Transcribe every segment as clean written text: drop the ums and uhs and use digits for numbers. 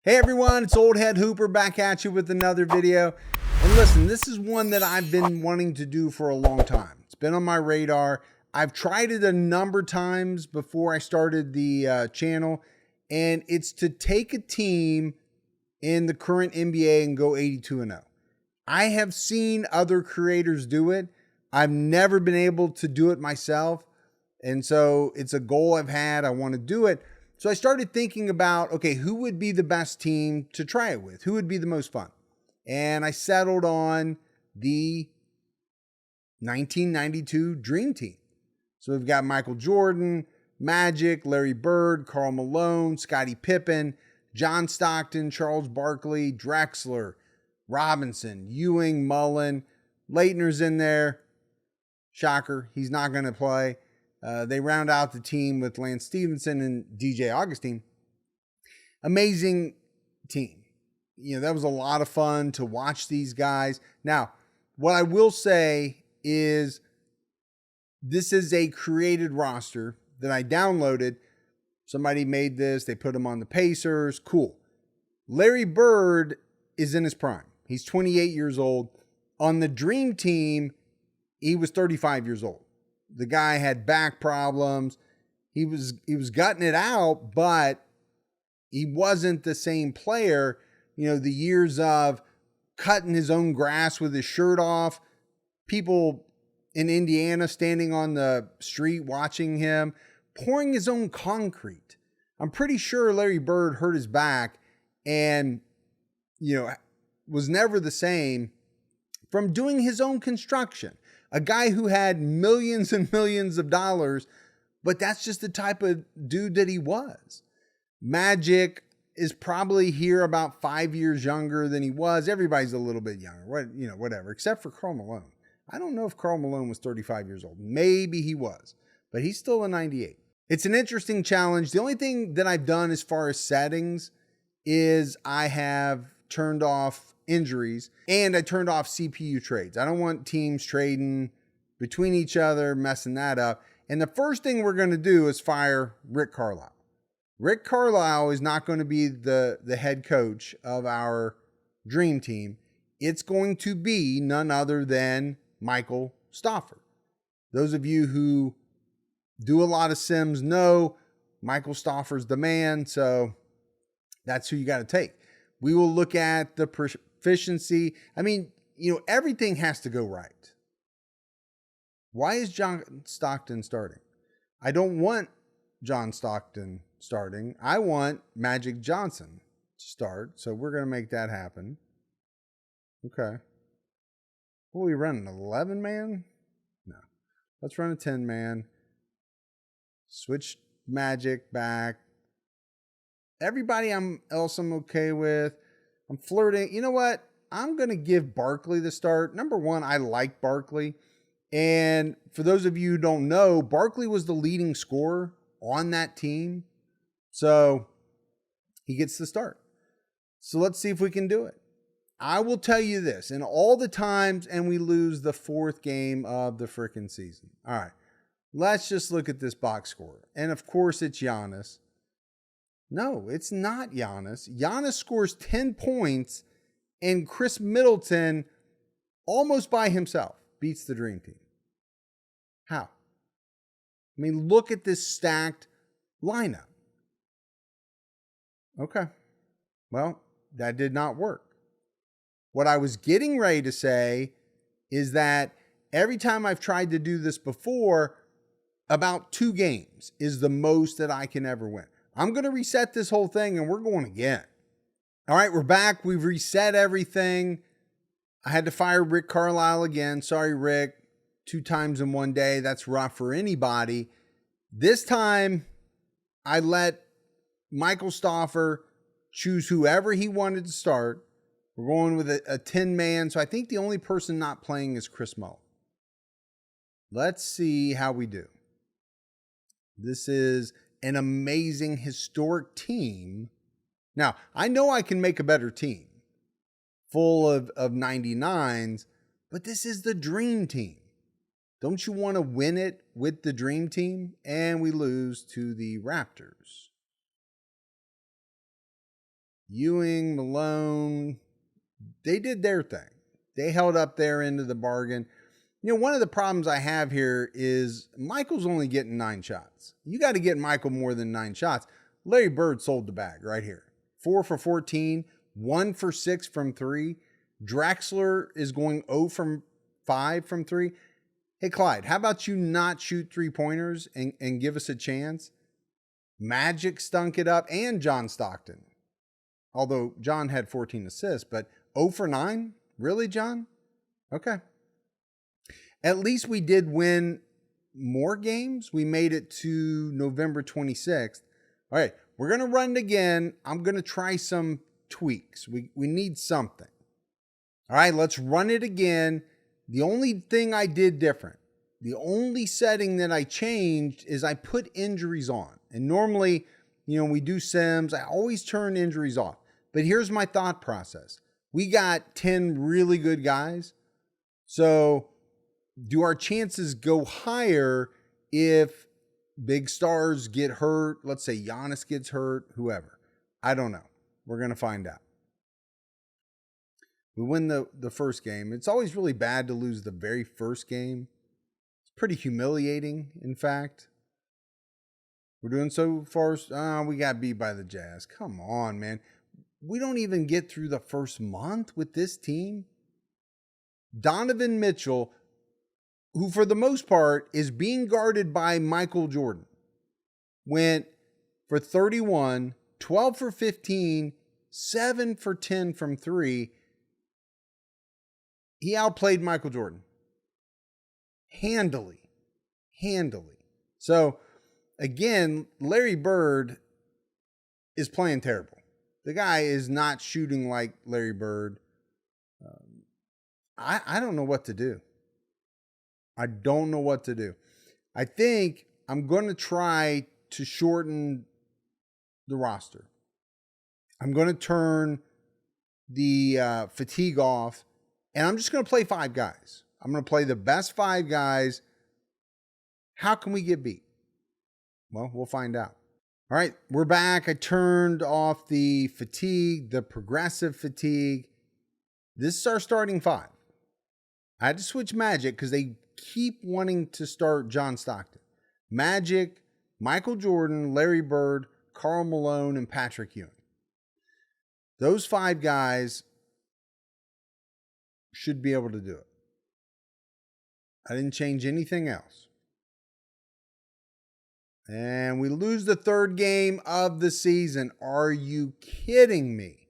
Hey everyone, it's Old Head Hooper back at you with another video. And listen, this is one that I've been wanting to do for a long time. It's been on my radar. I've tried it a number of times before I started the channel, and it's to take a team in the current NBA and go 82-0. I have seen other creators do it. I've never been able to do it myself, and so it's a goal I've had. I want to do it. So I started thinking about, okay, who would be the best team to try it with? Who would be the most fun? And I settled on the 1992 Dream Team. So we've got Michael Jordan, Magic, Larry Bird, Karl Malone, Scottie Pippen, John Stockton, Charles Barkley, Drexler, Robinson, Ewing, Mullen. Leitner's in there. Shocker, he's not going to play. They round out the team with Lance Stevenson and DJ Augustine. Amazing team. You know, that was a lot of fun to watch these guys. Now, what I will say is this is a created roster that I downloaded. Somebody made this. They put him on the Pacers. Cool. Larry Bird is in his prime. He's 28 years old. On the Dream Team, he was 35 years old. The guy had back problems. He was gutting it out, but he wasn't the same player. You know, the years of cutting his own grass with his shirt off, people in Indiana standing on the street watching him, pouring his own concrete. I'm pretty sure Larry Bird hurt his back and, you know, was never the same from doing his own construction. A guy who had millions and millions of dollars, but that's just the type of dude that he was. Magic is probably here about 5 years younger than he was. Everybody's a little bit younger, whatever, except for Karl Malone. I don't know if Karl Malone was 35 years old. Maybe he was, but he's still a 98. It's an interesting challenge. The only thing that I've done as far as settings is I have turned off injuries and I turned off CPU trades. I don't want teams trading between each other, messing that up. And the first thing we're going to do is fire Rick Carlisle. Rick Carlisle is not going to be the head coach of our Dream Team. It's going to be none other than Michael Stauffer. Those of you who do a lot of Sims know Michael Stauffer's the man, so that's who you got to take. We will look at the proficiency. I mean, you know, everything has to go right. Why is John Stockton starting? I don't want John Stockton starting. I want Magic Johnson to start. So we're going to make that happen. Okay. What are we running? 11 man? No. Let's run a 10 man. Switch Magic back. Everybody else I'm okay with. I'm flirting. You know what? I'm going to give Barkley the start. Number one, I like Barkley. And for those of you who don't know, Barkley was the leading scorer on that team. So he gets the start. So let's see if we can do it. I will tell you this. In all the times, and we lose the fourth game of the frickin' season. All right. Let's just look at this box score. And of course, it's Giannis. No, it's not Giannis. Giannis scores 10 points, and Chris Middleton, almost by himself, beats the Dream Team. How? I mean, look at this stacked lineup. Okay. Well, that did not work. What I was getting ready to say is that every time I've tried to do this before, about 2 games is the most that I can ever win. I'm going to reset this whole thing and we're going again. All right, we're back. We've reset everything. I had to fire Rick Carlisle again. Sorry, Rick. 2 times in one day. That's rough for anybody. This time, I let Michael Stauffer choose whoever he wanted to start. We're going with a 10-man. So I think the only person not playing is Chris Mullen. Let's see how we do. This is an amazing historic team. Now, I know I can make a better team full of 99s, but this is the Dream Team. Don't you want to win it with the Dream Team? And we lose to the Raptors. Ewing, Malone, they did their thing. They held up their end of the bargain. One of the problems I have here is Michael's only getting 9 shots. You got to get Michael more than 9 shots. Larry Bird sold the bag right here. 4 for 14, 1 for 6 from 3. Drexler is going 0 from 5 from 3. Hey, Clyde, how about you not shoot 3-pointers and give us a chance? Magic stunk it up, and John Stockton. Although John had 14 assists, but 0 for 9? Really, John? Okay. At least we did win more games. We made it to November 26th. All right, we're going to run it again. I'm going to try some tweaks. We need something. All right, let's run it again. The only thing I did different, the only setting that I changed is I put injuries on. And normally, we do sims. I always turn injuries off. But here's my thought process. We got 10 really good guys. So do our chances go higher if big stars get hurt? Let's say Giannis gets hurt, whoever. I don't know. We're going to find out. We win the first game. It's always really bad to lose the very first game. It's pretty humiliating, in fact. We're doing so far. We got beat by the Jazz. Come on, man. We don't even get through the first month with this team. Donovan Mitchell, who for the most part is being guarded by Michael Jordan, went for 31, 12 for 15, 7 for 10 from 3. He outplayed Michael Jordan. Handily. So, again, Larry Bird is playing terrible. The guy is not shooting like Larry Bird. I don't know what to do. I think I'm going to try to shorten the roster. I'm going to turn the fatigue off, and I'm just going to play 5 guys. I'm going to play the best 5 guys. How can we get beat? Well, we'll find out. All right, we're back. I turned off the fatigue, the progressive fatigue. This is our starting 5. I had to switch Magic because they keep wanting to start John Stockton. Magic, Michael Jordan, Larry Bird, Karl Malone, and Patrick Ewing. Those 5 guys should be able to do it. I didn't change anything else. And we lose the 3rd game of the season. Are you kidding me?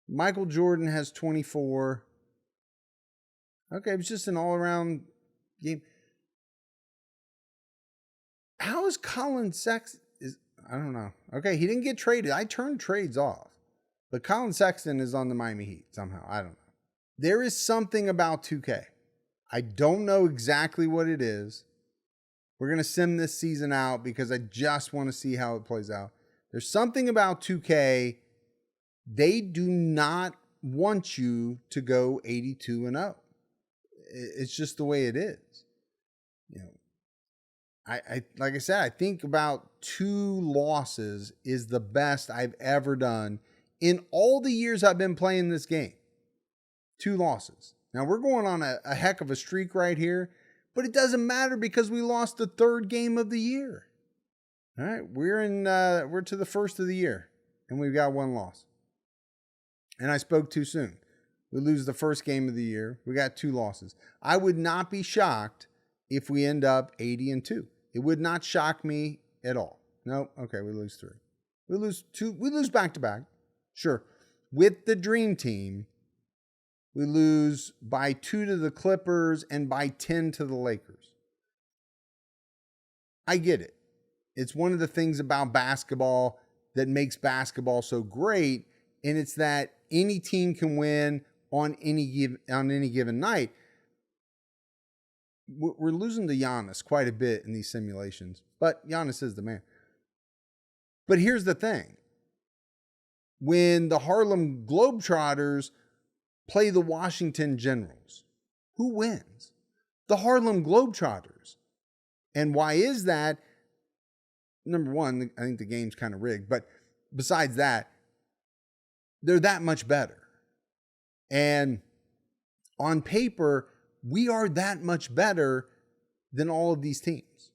Michael Jordan has 24. Okay, it was just an all-around game. How is Colin Sexton? I don't know. Okay, he didn't get traded. I turned trades off. But Colin Sexton is on the Miami Heat somehow. I don't know. There is something about 2K. I don't know exactly what it is. We're going to sim this season out because I just want to see how it plays out. There's something about 2K. They do not want you to go 82-0. It's just the way it is. I like I said, I think about 2 losses is the best I've ever done in all the years I've been playing this game. 2 losses. Now we're going on a heck of a streak right here, but it doesn't matter because we lost the 3rd game of the year. All right, we're to the 1st of the year, and we've got 1 loss. And I spoke too soon. We lose the 1st game of the year. We got 2 losses. I would not be shocked if we end up 80-2. It would not shock me at all. No, okay, we lose 3. We lose 2. We lose back-to-back. Sure. With the Dream Team, we lose by 2 to the Clippers and by 10 to the Lakers. I get it. It's one of the things about basketball that makes basketball so great, and it's that any team can win on any given night. We're losing to Giannis quite a bit in these simulations, but Giannis is the man. But here's the thing. When the Harlem Globetrotters play the Washington Generals, who wins? The Harlem Globetrotters. And why is that? Number one, I think the game's kind of rigged, but besides that, they're that much better. And on paper, we are that much better than all of these teams.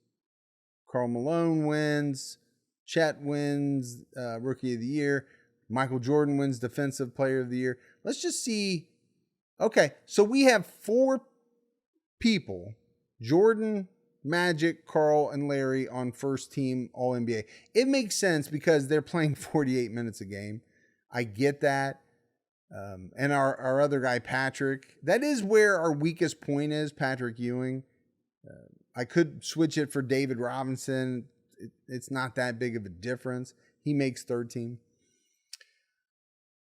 Karl Malone wins. Chet wins Rookie of the Year. Michael Jordan wins Defensive Player of the Year. Let's just see. Okay, so we have 4 people, Jordan, Magic, Karl, and Larry, on first team All-NBA. It makes sense because they're playing 48 minutes a game. I get that. And our other guy, Patrick, that is where our weakest point is, Patrick Ewing. I could switch it for David Robinson. It's not that big of a difference. He makes third team.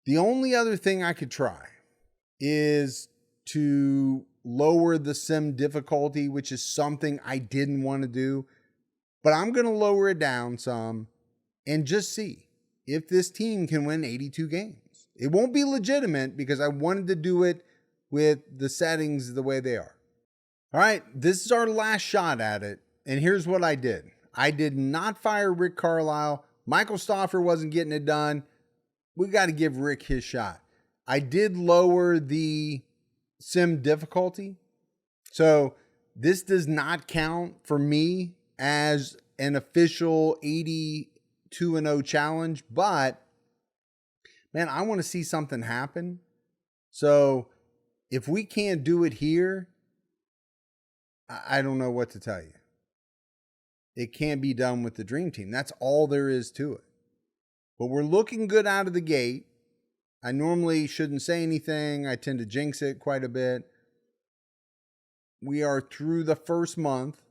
The only other thing I could try is to lower the sim difficulty, which is something I didn't want to do. But I'm going to lower it down some and just see if this team can win 82 games. It won't be legitimate because I wanted to do it with the settings the way they are. All right, this is our last shot at it. And here's what I did. I did not fire Rick Carlisle. Michael Stauffer wasn't getting it done. We got to give Rick his shot. I did lower the sim difficulty. So this does not count for me as an official 82-0 challenge, but man, I want to see something happen. So if we can't do it here, I don't know what to tell you. It can't be done with the Dream Team. That's all there is to it. But we're looking good out of the gate. I normally shouldn't say anything. I tend to jinx it quite a bit. We are through the first month.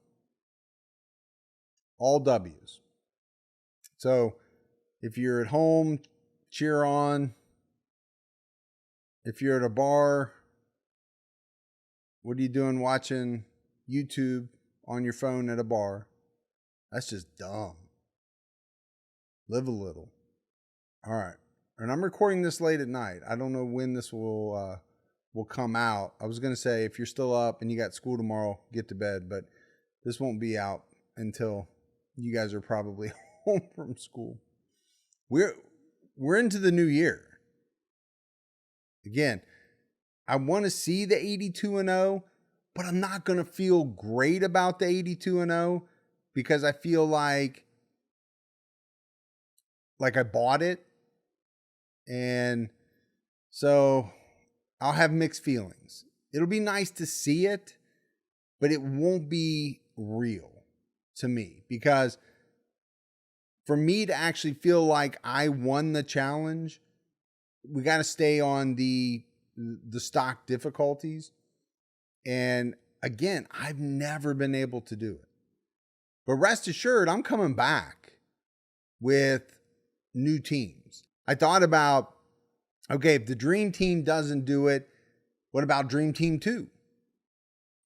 All W's. So if you're at home, cheer on. If you're at a bar, what are you doing watching YouTube on your phone at a bar? That's just dumb. Live a little. All right. And I'm recording this late at night. I don't know when this will come out. I was going to say, if you're still up and you got school tomorrow, get to bed. But this won't be out until you guys are probably home from school. We're into the new year. Again, I want to see the 82-0, but I'm not going to feel great about the 82-0 because I feel like I bought it. And so I'll have mixed feelings. It'll be nice to see it, but it won't be real to me because for me to actually feel like I won the challenge, we got to stay on the stock difficulties. And again, I've never been able to do it. But rest assured, I'm coming back with new teams. I thought about, okay, if the Dream Team doesn't do it, what about Dream Team 2?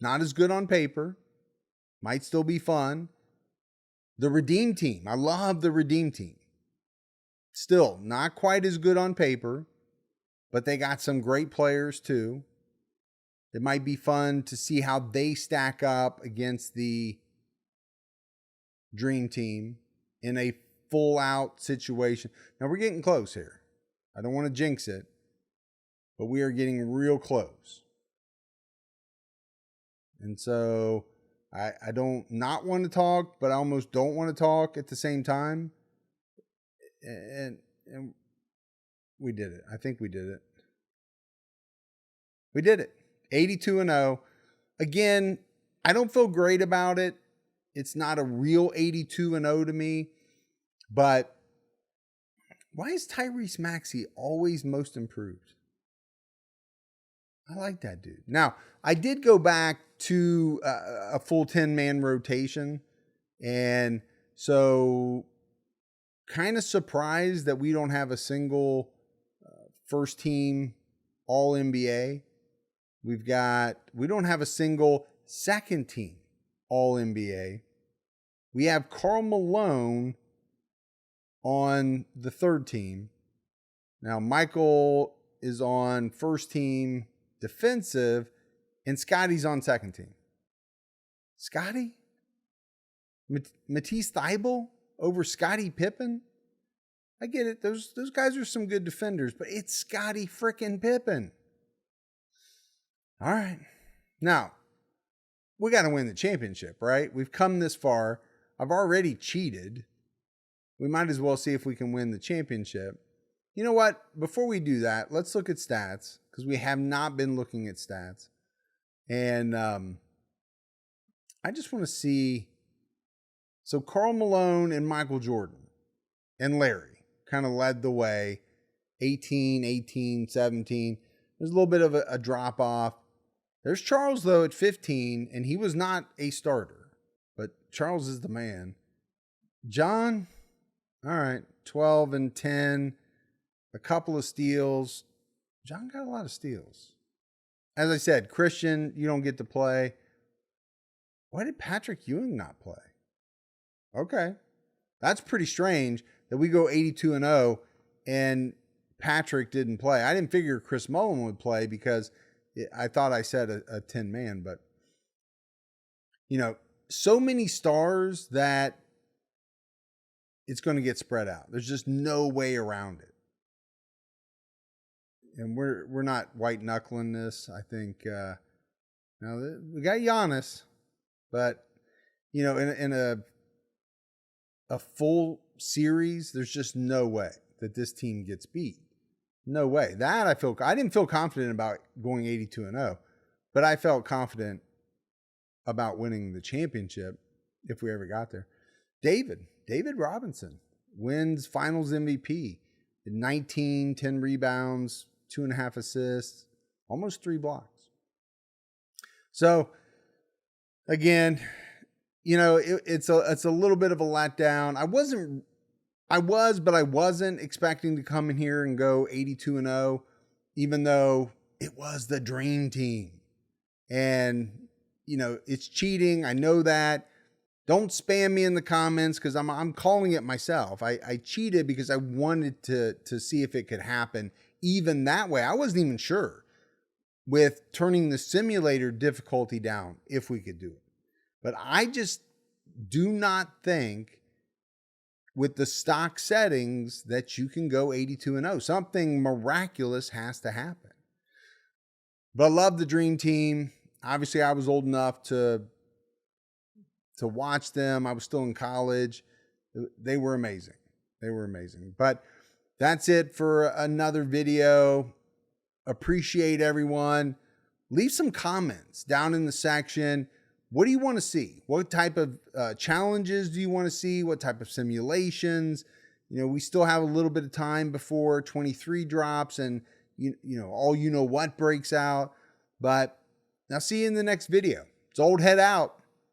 Not as good on paper. Might still be fun. The Redeem Team. I love the Redeem Team. Still, not quite as good on paper, but they got some great players too. It might be fun to see how they stack up against the Dream Team in a full-out situation. Now, we're getting close here. I don't want to jinx it, but we are getting real close. And so I don't not want to talk, but I almost don't want to talk at the same time. And we did it. I think we did it. We did it. 82-0. Again, I don't feel great about it. It's not a real 82-0 to me. But why is Tyrese Maxey always most improved? I like that dude. Now, I did go back to a full 10-man rotation. And so kind of surprised that we don't have a single first team All-NBA. We don't have a single second team All-NBA. We have Karl Malone on the third team. Now, Michael is on first team defensive, and Scotty's on second team. Scotty? Matisse Thybulle over Scottie Pippen? I get it. Those guys are some good defenders, but it's Scottie frickin' Pippen. All right. Now, we got to win the championship, right? We've come this far. I've already cheated. We might as well see if we can win the championship. You know what? Before we do that, let's look at stats, because we have not been looking at stats. And I just want to see. So Karl Malone and Michael Jordan and Larry kind of led the way. 18, 18, 17. There's a little bit of a drop off. There's Charles, though, at 15, and he was not a starter. But Charles is the man. John, all right, 12 and 10. A couple of steals. John got a lot of steals. As I said, Christian, you don't get to play. Why did Patrick Ewing not play? Okay. That's pretty strange that we go 82-0 and Patrick didn't play. I didn't figure Chris Mullin would play because I thought I said a 10-man, but so many stars that it's going to get spread out. There's just no way around it. And we're not white knuckling this. I think now we got Giannis, but in a full series, there's just no way that this team gets beat. No way. That I didn't feel confident about going 82-0, but I felt confident about winning the championship if we ever got there. David Robinson wins Finals MVP. 19, 10 rebounds, 2.5 assists, almost 3 blocks. So again, it's a little bit of a letdown. I wasn't expecting to come in here and go 82-0, even though it was the dream team. And it's cheating. I know that. Don't spam me in the comments, because I'm calling it myself. I cheated because I wanted to see if it could happen even that way. I wasn't even sure with turning the simulator difficulty down if we could do it. But I just do not think with the stock settings that you can go 82-0. Something miraculous has to happen. But I love the dream team. Obviously, I was old enough to watch them. I was still in college. They were amazing. But that's it for another video. Appreciate everyone. Leave some comments down in the section. What do you want to see? What type of challenges do you want to see? What type of simulations? We still have a little bit of time before 23 drops and all what breaks out. But I'll see you in the next video. It's Old Head out.